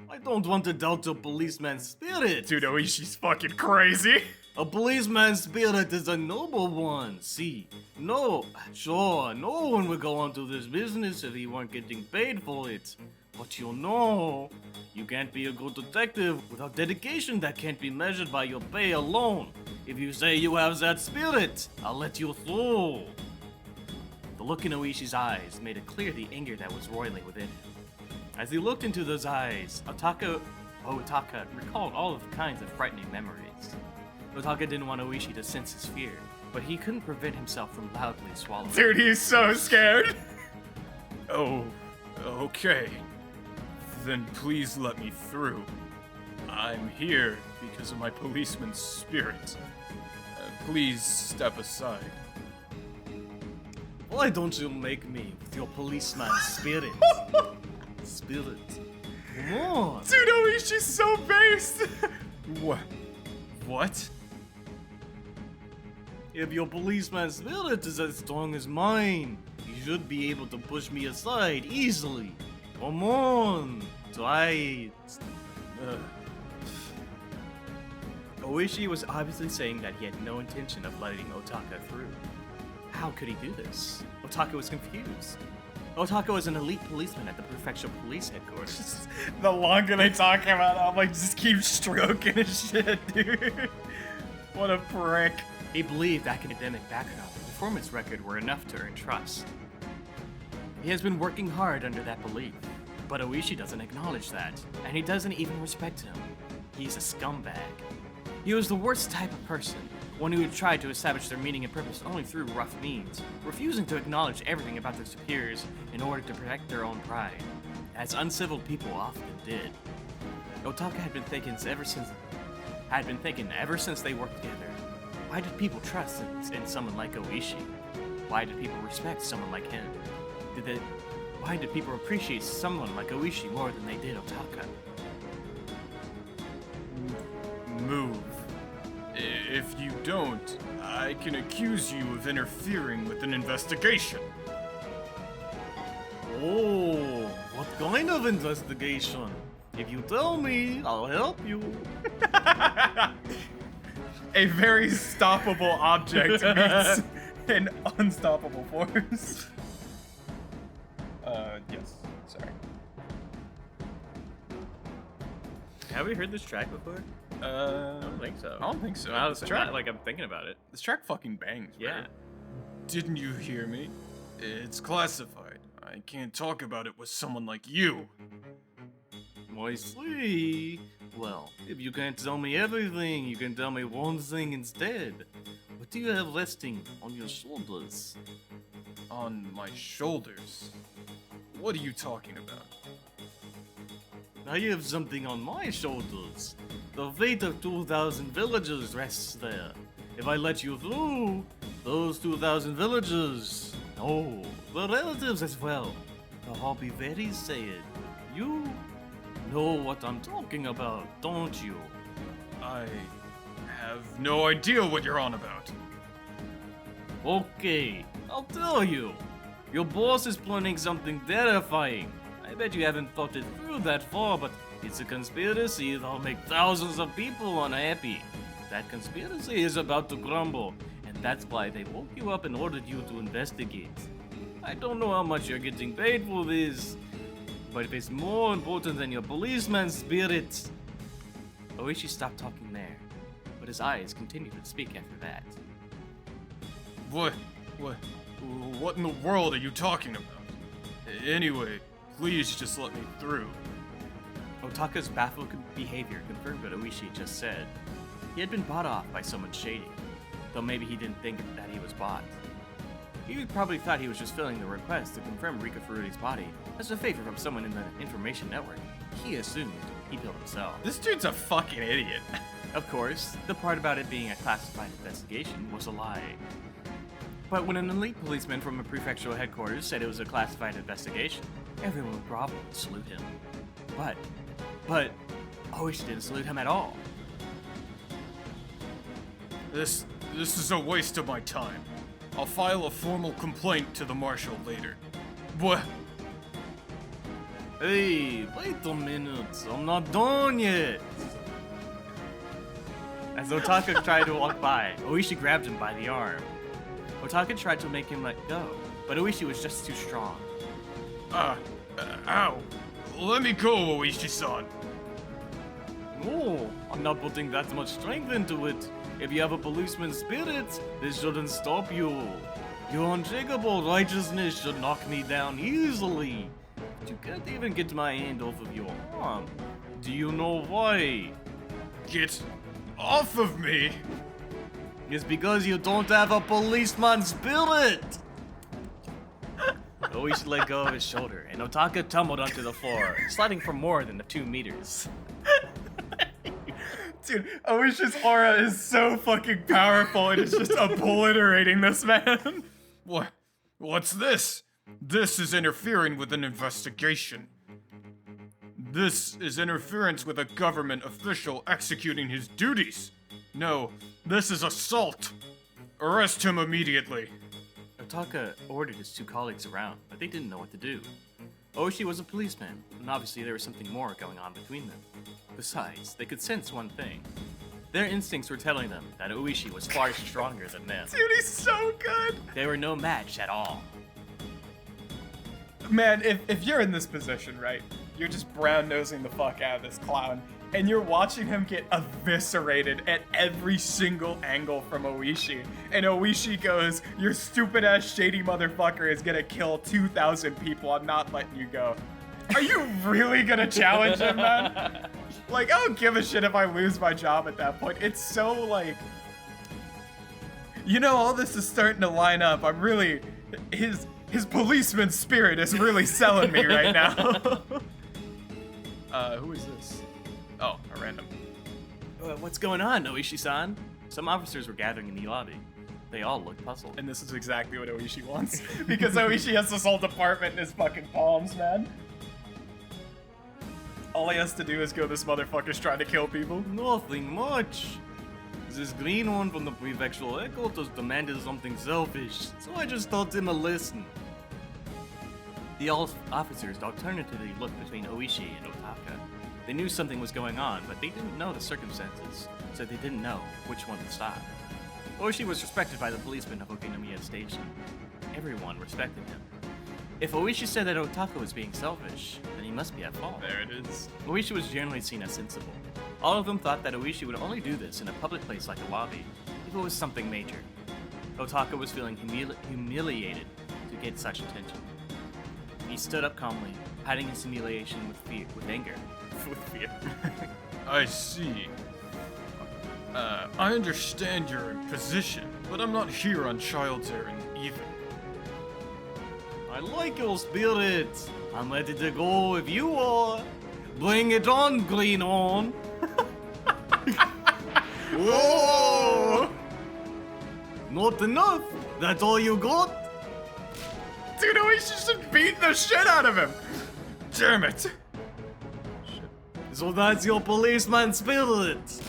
I don't want to doubt a policeman's spirit. Dude, Oishi's fucking crazy. A policeman's spirit is a noble one. See, no one would go on to this business if he weren't getting paid for it. But you know, you can't be a good detective without dedication that can't be measured by your pay alone. If you say you have that spirit, I'll let you through. The look in Oishi's eyes made it clear the anger that was roiling within him. As he looked into those eyes, Otaka recalled all of kinds of frightening memories. Otaka didn't want Oishi to sense his fear, but he couldn't prevent himself from loudly swallowing. Dude, he's so scared. Oh, okay. Then please let me through. I'm here because of my policeman's spirit. Please step aside. Why don't you make me with your policeman's spirit? Spirit. Come on. Dude, Oishi's so based. What? If your policeman's spirit is as strong as mine, you should be able to push me aside easily. Come on. Try it. Oishi was obviously saying that he had no intention of letting Otaka through. How could he do this? Otaka was confused. Otaka was an elite policeman at the prefectural police headquarters. The longer they talk about it, I'm like, just keep stroking his shit, dude. What a prick. He believed academic background and performance record were enough to earn trust. He has been working hard under that belief, but Oishi doesn't acknowledge that, and he doesn't even respect him. He's a scumbag. He was the worst type of person, one who would try to establish their meaning and purpose only through rough means, refusing to acknowledge everything about their superiors in order to protect their own pride, as uncivil people often did. Otaka had been thinking ever since they worked together. Why did people trust in someone like Oishi? Why did people respect someone like him? Why did people appreciate someone like Oishi more than they did Otaka? Move. If you don't, I can accuse you of interfering with an investigation. Oh, what kind of investigation? If you tell me, I'll help you. A very stoppable object meets an unstoppable force. Yes. Sorry. Have we heard this track before? I don't think so. I don't think so. Wow, This it's track, not like I'm thinking about it. this track fucking bangs, bro. Yeah. Didn't you hear me? It's classified. I can't talk about it with someone like you. I see. Well, if you can't tell me everything, you can tell me one thing instead. What do you have resting on your shoulders? On my shoulders? What are you talking about? I have something on my shoulders. The fate of 2,000 villagers rests there. If I let you through, those 2,000 villagers, oh, the relatives as well, they'll all be very sad. You know what I'm talking about, don't you? I have no idea what you're on about. Okay, I'll tell you. Your boss is planning something terrifying. I bet you haven't thought it through that far, but it's a conspiracy that'll make thousands of people unhappy. That conspiracy is about to crumble, and that's why they woke you up and ordered you to investigate. I don't know how much you're getting paid for this, but if it's more important than your policeman spirit... Oishi stopped talking there, but his eyes continued to speak after that. What in the world are you talking about? Anyway, please just let me through. Otaka's baffled behavior confirmed what Oishi just said. He had been bought off by someone shady, though maybe he didn't think that he was bought. He probably thought he was just filling the request to confirm Rika Furui's body as a favor from someone in the information network. He assumed he killed himself. This dude's a fucking idiot. Of course, the part about it being a classified investigation was a lie. But when an elite policeman from a prefectural headquarters said it was a classified investigation, everyone would grovel and salute him. But, Oishi didn't salute him at all. This is a waste of my time. I'll file a formal complaint to the marshal later. What? Hey, wait a minute, I'm not done yet. As Otaka tried to walk by, Oishi grabbed him by the arm. Otaka tried to make him let go, but Oishi was just too strong. Ow. Let me go, Oishi-san. No, I'm not putting that much strength into it. If you have a policeman's spirit, this shouldn't stop you. Your unshakable righteousness should knock me down easily. But you can't even get my hand off of your arm. Do you know why? Get off of me! It's because you don't have a policeman's spirit! Oishi let go of his shoulder, and Otaka tumbled onto the floor, sliding for more than the 2 meters. Dude, Oishi's aura is so fucking powerful, and it's just obliterating this man. What's this? This is interfering with an investigation. This is interference with a government official executing his duties. No, this is assault. Arrest him immediately. Otaka ordered his 2 colleagues around, but they didn't know what to do. Oishi was a policeman, and obviously there was something more going on between them. Besides, they could sense one thing. Their instincts were telling them that Oishi was far stronger than them. Dude, he's so good. They were no match at all. Man, if you're in this position, right, you're just brown-nosing the fuck out of this clown, and you're watching him get eviscerated at every single angle from Oishi, and Oishi goes, your stupid-ass shady motherfucker is gonna kill 2,000 people, I'm not letting you go. Are you really gonna challenge him, man? Like, I don't give a shit if I lose my job at that point. It's so, like... You know, all this is starting to line up. I'm really... His policeman spirit is really selling me right now. Who is this? Oh, a random. What's going on, Oishi-san? Some officers were gathering in the lobby. They all looked puzzled. And this is exactly what Oishi wants. Because Oishi has this whole department in his fucking palms, man. All he has to do is go, this motherfucker's trying to kill people. Nothing much. This green one from the prefectural headquarters demanded something selfish, so I just taught him a lesson. The officers alternatively looked between Oishi and Otaka. They knew something was going on, but they didn't know the circumstances, so they didn't know which one to stop. Oishi was respected by the policemen of Okinomiya Station. Everyone respected him. If Oishi said that Otaka was being selfish, then he must be at fault. There it is. Oishi was generally seen as sensible. All of them thought that Oishi would only do this in a public place like a lobby, if it was something major. Otaka was feeling humiliated to get such attention. He stood up calmly, hiding his humiliation with anger. with fear. I see. I understand your imposition, but I'm not here on child's errand either. I like your spirit. I'm ready to go if you are. Bring it on, Green Horn. Whoa! Not enough? That's all you got? Dude, Oishi should beat the shit out of him. Damn it! So that's your policeman spirit.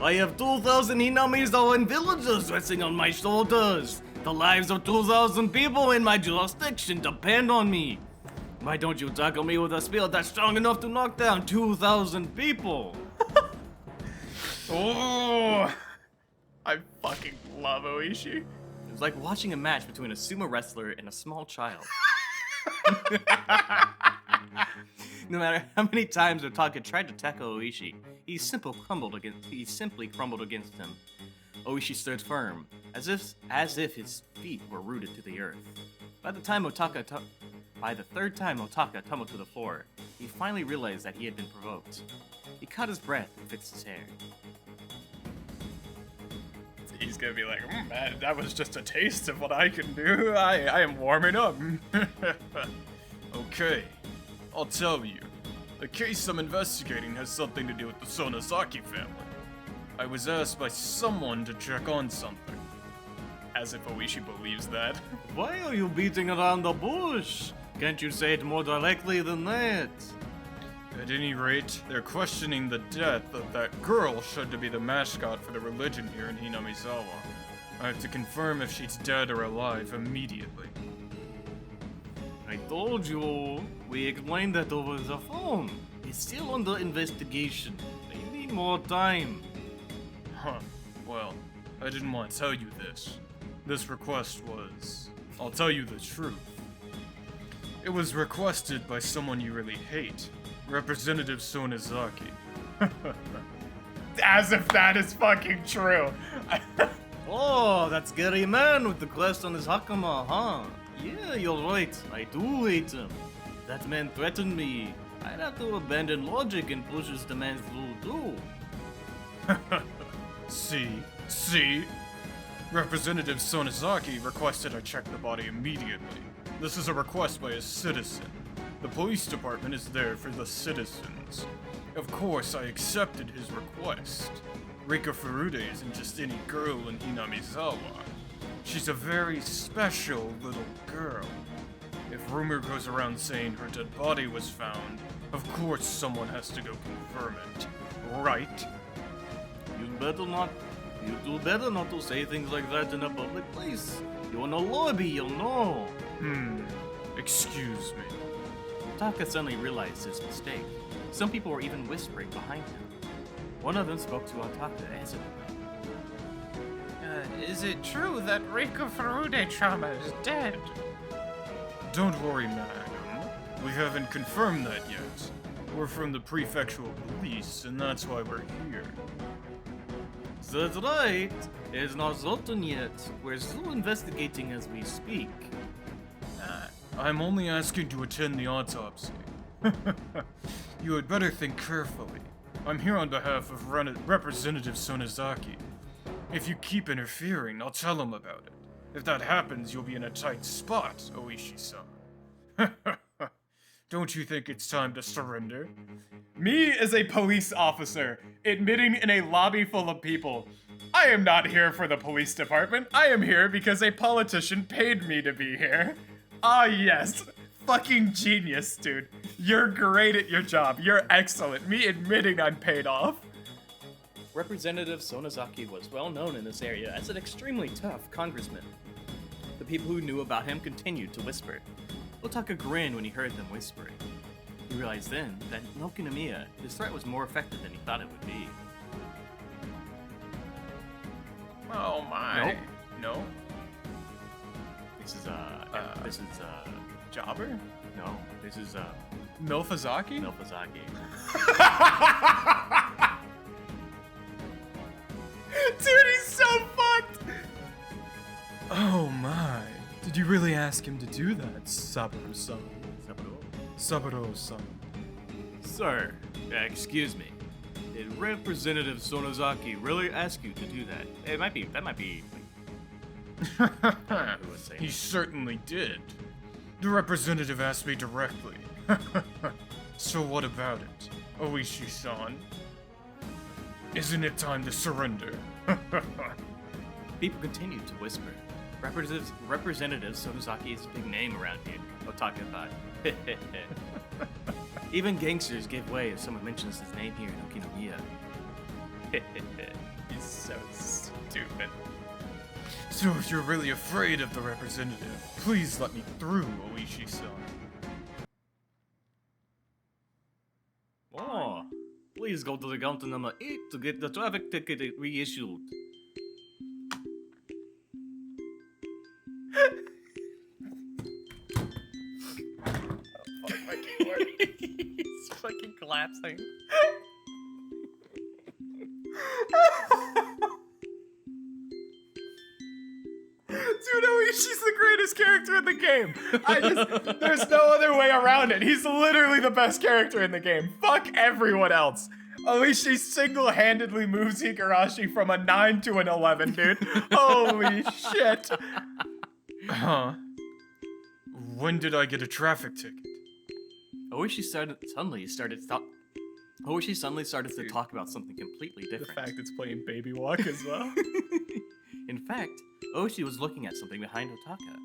I have 2,000 Hinamis and villagers resting on my shoulders. The lives of 2,000 people in my jurisdiction depend on me. Why don't you tackle me with a spear that's strong enough to knock down 2,000 people? Oh, I fucking love Oishi. It was like watching a match between a sumo wrestler and a small child. No matter how many times Otaka tried to tackle Oishi, he simply crumbled against him. Oishi stood firm, as if his feet were rooted to the earth. By the third time Otaka tumbled to the floor, he finally realized that he had been provoked. He caught his breath and fixed his hair. He's gonna be like, man, that was just a taste of what I can do. I am warming up. Okay, I'll tell you. The case I'm investigating has something to do with the Sonozaki family. I was asked by someone to check on something. As if Oishi believes that. Why are you beating around the bush? Can't you say it more directly than that? At any rate, they're questioning the death of that girl said to be the mascot for the religion here in Hinamizawa. I have to confirm if she's dead or alive immediately. I told you. We explained that over the phone. It's still under investigation. They need more time. Huh. Well, I didn't want to tell you this. This request was... I'll tell you the truth. It was requested by someone you really hate. Representative Sonozaki. As if that is fucking true. Oh, that scary man with the crest on his hakama, huh? Yeah, you're right. I do hate him. That man threatened me. I'd have to abandon logic and push his demands through too. See? Representative Sonozaki requested I check the body immediately. This is a request by a citizen. The police department is there for the citizens. Of course, I accepted his request. Rika Furude isn't just any girl in Hinamizawa. She's a very special little girl. If rumor goes around saying her dead body was found, of course someone has to go confirm it. Right? You do better not to say things like that in a public place. You're in a lobby, you'll know. Excuse me. Taka suddenly realized his mistake. Some people were even whispering behind him. One of them spoke to Otaka as Is it true that Rika Furude-chama is dead? Don't worry, madam. We haven't confirmed that yet. We're from the prefectural police, and that's why we're here. That's right. It's not certain yet. We're still investigating as we speak. I'm only asking to attend the autopsy. You had better think carefully. I'm here on behalf of Representative Sonozaki. If you keep interfering, I'll tell him about it. If that happens, you'll be in a tight spot, Oishi-san. Don't you think it's time to surrender? Me as a police officer, admitting in a lobby full of people, I am not here for the police department. I am here because a politician paid me to be here. Ah, yes. Fucking genius, dude. You're great at your job. You're excellent. Me admitting I'm paid off. Representative Sonozaki was well known in this area as an extremely tough congressman. The people who knew about him continued to whisper. Otaka grinned when he heard them whispering. He realized then that no Kinomiya, his threat was more effective than he thought it would be. Oh my. Nope. No? This is Jobber? no, this is Milfazaki? Nofazaki. Dude, he's so fucked! Oh my. Did you really ask him to do that, Saburo-san? Saburo-san. Sir, excuse me. Did Representative Sonozaki really ask you to do that? That might be. Who would say He that? certainly did. The representative asked me directly. So what about it, Oishi-san? Isn't it time to surrender? People continued to whisper. Representative Sonozaki is a big name around here, Otaka thought. Even gangsters give way if someone mentions his name here in Okinomiya. That was stupid. So if you're really afraid of the representative, please let me through, Oishi-san. Oh, please go to the counter number 8 to get the traffic ticket reissued. Fuck my keyboard. He's fucking collapsing. Dude, Oishi's the greatest character in the game. There's no other way around it. He's literally the best character in the game. Fuck everyone else. Oishi single-handedly moves Higurashi from a 9 to an 11, dude. Holy shit. Huh? When did I get a traffic ticket? Oishi suddenly started to talk about something completely The different. fact it's playing Baby Walk as well. In fact, Oishi was looking at something behind Otaka.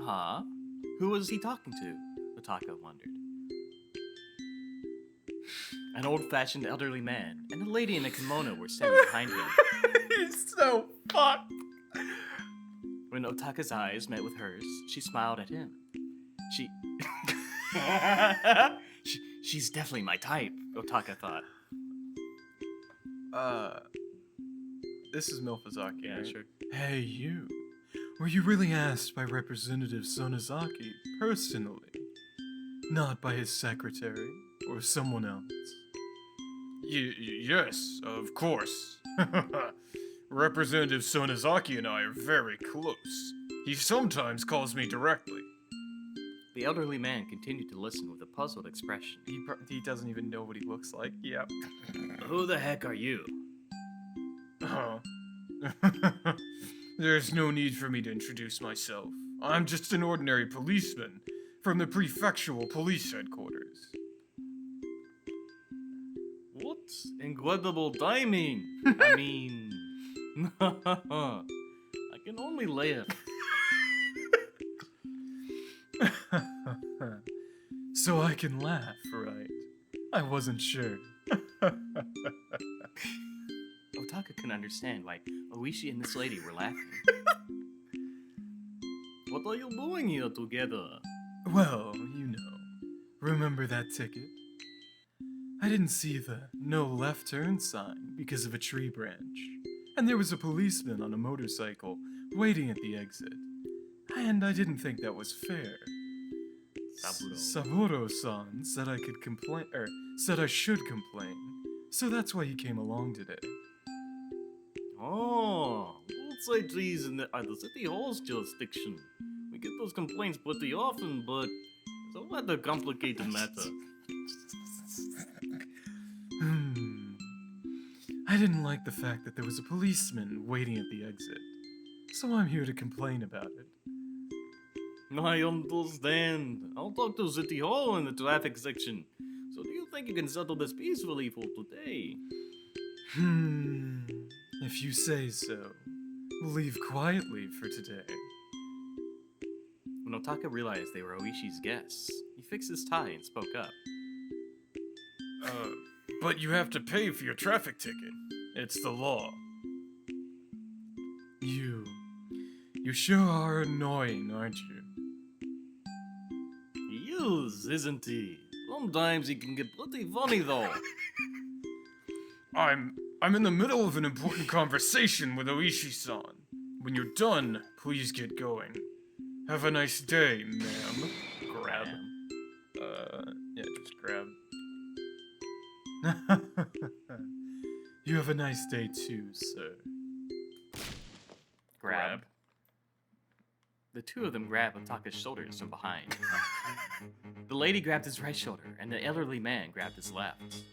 Huh? Who was he talking to? Otaka wondered. An old-fashioned elderly man and a lady in a kimono were standing behind him. He's so fucked. When Otaka's eyes met with hers, she smiled at him. She's definitely my type, Otaka thought. This is Milfazaki. Yeah, right? sure. Hey, you. Were you really asked by Representative Sonozaki personally? Not by his secretary or someone else? Yes, of course. Representative Sonozaki and I are very close. He sometimes calls me directly. The elderly man continued to listen with a puzzled expression. He doesn't even know what he looks like. Yep. Who the heck are you? Oh. There's no need for me to introduce myself. I'm just an ordinary policeman from the prefectural police headquarters. What incredible timing! I mean, I can only laugh. So I can laugh, right? I wasn't sure. Otaka couldn't understand why Oishi and this lady were laughing. What are you doing here together? Well, you know. Remember that ticket? I didn't see the no left turn sign because of a tree branch. And there was a policeman on a motorcycle waiting at the exit. And I didn't think that was fair. Saburo-san said I could complain, said I should complain. So that's why he came along today. Oh, roadside trees in the city hall's jurisdiction. We get those complaints pretty often, but it's a rather complicated matter. I didn't like the fact that there was a policeman waiting at the exit. So I'm here to complain about it. I understand. I'll talk to City Hall in the traffic section. So do you think you can settle this peacefully for today? If you say so. We'll leave quietly for today. When Otaka realized they were Oishi's guests, he fixed his tie and spoke up. But you have to pay for your traffic ticket. It's the law. You sure are annoying, aren't you? He is, isn't he? Sometimes he can get pretty funny, though. I'm in the middle of an important conversation with Oishi-san. When you're done, please get going. Have a nice day, ma'am. Grab. Yeah, just grab. You have a nice day too, sir. Grab. The two of them grabbed Otaka's shoulders from behind. The lady grabbed his right shoulder, and the elderly man grabbed his left.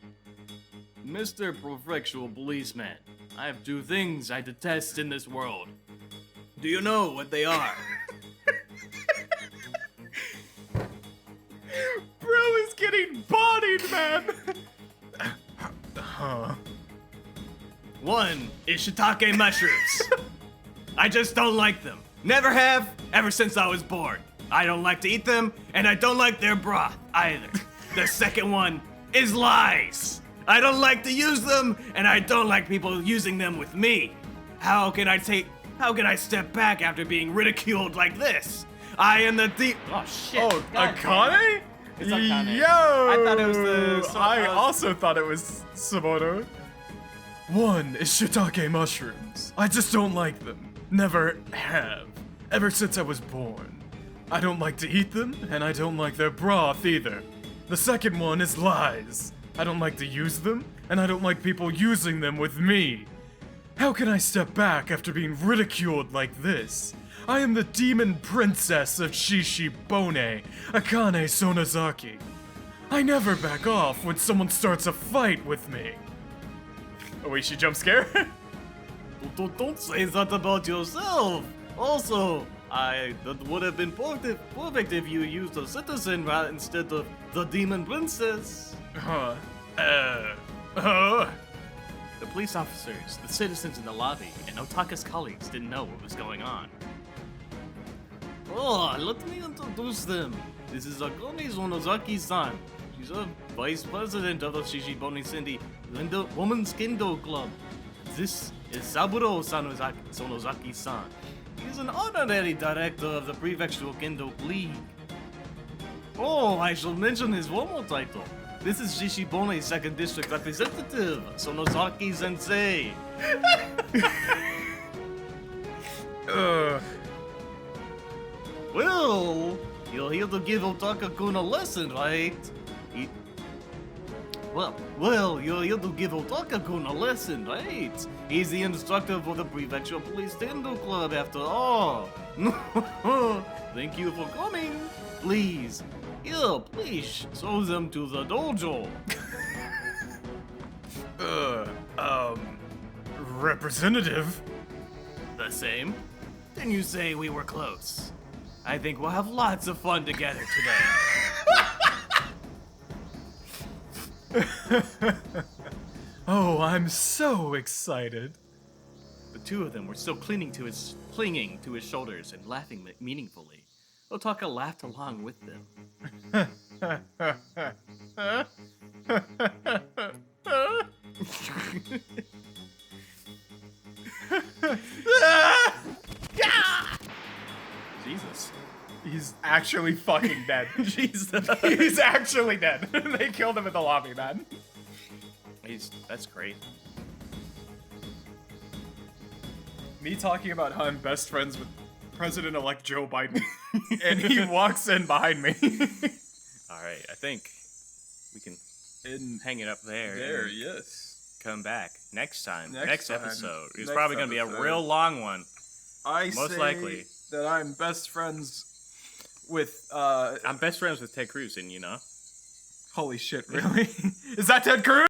Mr. Prefectural Policeman, I have two things I detest in this world. Do you know what they are? Bro is getting bodied, man. One is shiitake mushrooms. I just don't like them. Never have, ever since I was born. I don't like to eat them, and I don't like their broth either. The second one is lies. I don't like to use them, and I don't like people using them with me. How can I step back after being ridiculed like this? I am the Oh shit. Oh, God damn. Akane? It's Akane. Yo! I thought it was the. I also thought it was Saboru. One is shiitake mushrooms. I just don't like them. Never have. Ever since I was born. I don't like to eat them, and I don't like their broth either. The second one is lies. I don't like to use them, and I don't like people using them with me. How can I step back after being ridiculed like this? I am the demon princess of Shishibone, Akane Sonozaki. I never back off when someone starts a fight with me. Oh, wait, she jump scare? Don't say that about yourself. Also, that would have been perfect if you used a citizen instead of the demon princess. The police officers, the citizens in the lobby, and Otaka's colleagues didn't know what was going on. Oh, let me introduce them. This is Akane Sonozaki-san. She's a vice president of the Shishibone City Women's Kendo Club. This is Saburo Sonozaki-san. He's an honorary director of the Prefectural Kendo League. Oh, I shall mention his formal title. This is Shishibone's 2nd District Representative, Sonozaki Sensei. Well, you're here to give Otaka-kun a lesson, right? Well, you're here to give Otaka-kun a lesson, right? He's the instructor for the Prefectural Police Kendo Club, after all. Thank you for coming. Please, please show them to the dojo. Representative? The same? Then you say we were close. I think we'll have lots of fun together today. Oh, I'm so excited. The two of them were still clinging to his shoulders and laughing meaningfully. Otaka laughed along with them. Jesus. He's actually fucking dead. Jesus. He's actually dead. They killed him in the lobby, man. That's great. Me talking about how I'm best friends with President-elect Joe Biden. And he walks in behind me. Alright, I think we can hang it up there. There, yes. Come back next time. Next time. Episode. It's Next probably going to be a episode. real long one. Most say likely. That I'm best friends with, I'm best friends with Ted Cruz, and you know. Holy shit, really? Is that Ted Cruz?